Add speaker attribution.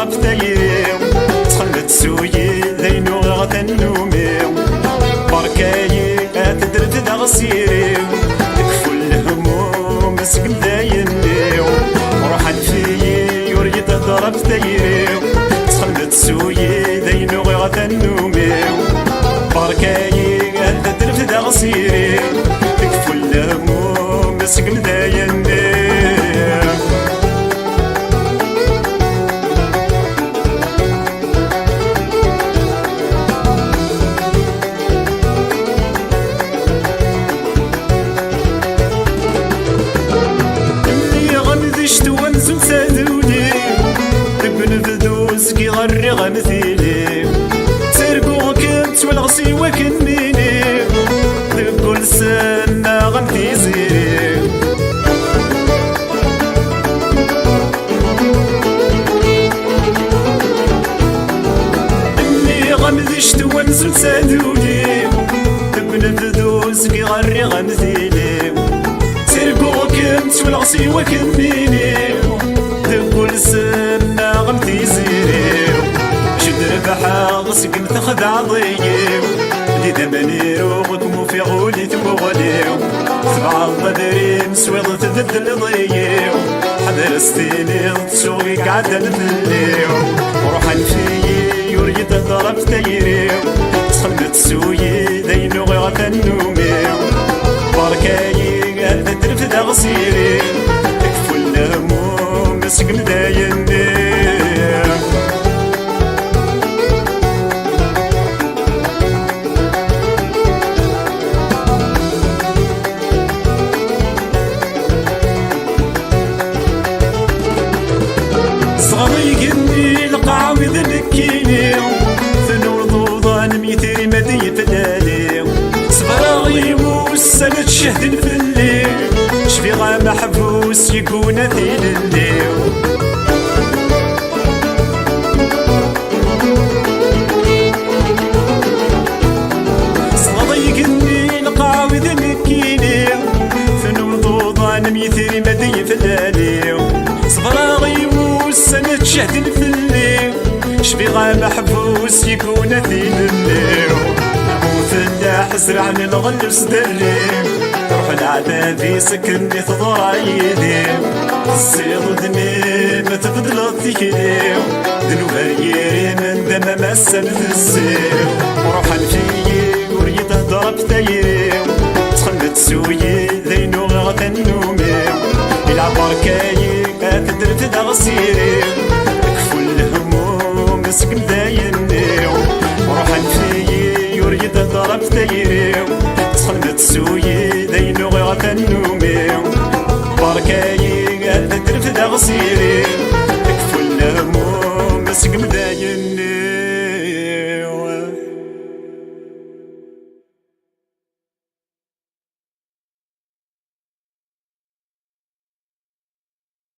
Speaker 1: ضرب تايري تخلت سويي ذينو غاث النومي بركاي اتدرت دغسيري تكفل الهموم مسكن دايني روحا فيي يريد ضرب تايري تخلت سويي ذينو غاث النومي بركاي اتدرت دغسيري تكفل الهموم مسكن دايني غري غمثيلي ترقو كنت والغسي وكنيني تقول سنة غمثي زيري اللي غمذشت ونزل سادولي تقول فدوس كي غري غمثيلي ترقو كنت والغسي وكنيني تقول سنة غمثي زيري بحاض سقم تخذ عضيم دي دمني روغكم في غولي تمغليو سبع الضدريم سويض تذل ضيم حذر ستيني تسوقي قعدة نذليو وروحا فيي يريد ضرب تيريو تخلت سويي ذينو غيغة النوميو بركاي قال ترفد غصيري تكفو الهموم مسقم دايني سنة شهد في الليل شفي غا محبوس يكون ثيل الليل صديقني القاوذ مكيني فنور ضوضان ميثري مدي في الليل صبراغي سنة شهد في الليل شفي غا محبوس يكون ثيل الليل حزر عن الغل سدري روح العذابي سكني ضرايدي الصيد دمي ما تفضل ذكري ذنوب يري من دم مسن الزير وروحا فيي وريد ضرب تايري تخلت سويي ذينو غاث النومي يلعب بركاي اتدرت دغسيري كفو الهموم مسكن دايني وروحا فيي يريد ضرب تايري تخلت سويي ذينو غاث النومي بركاي قال ترفد غصيري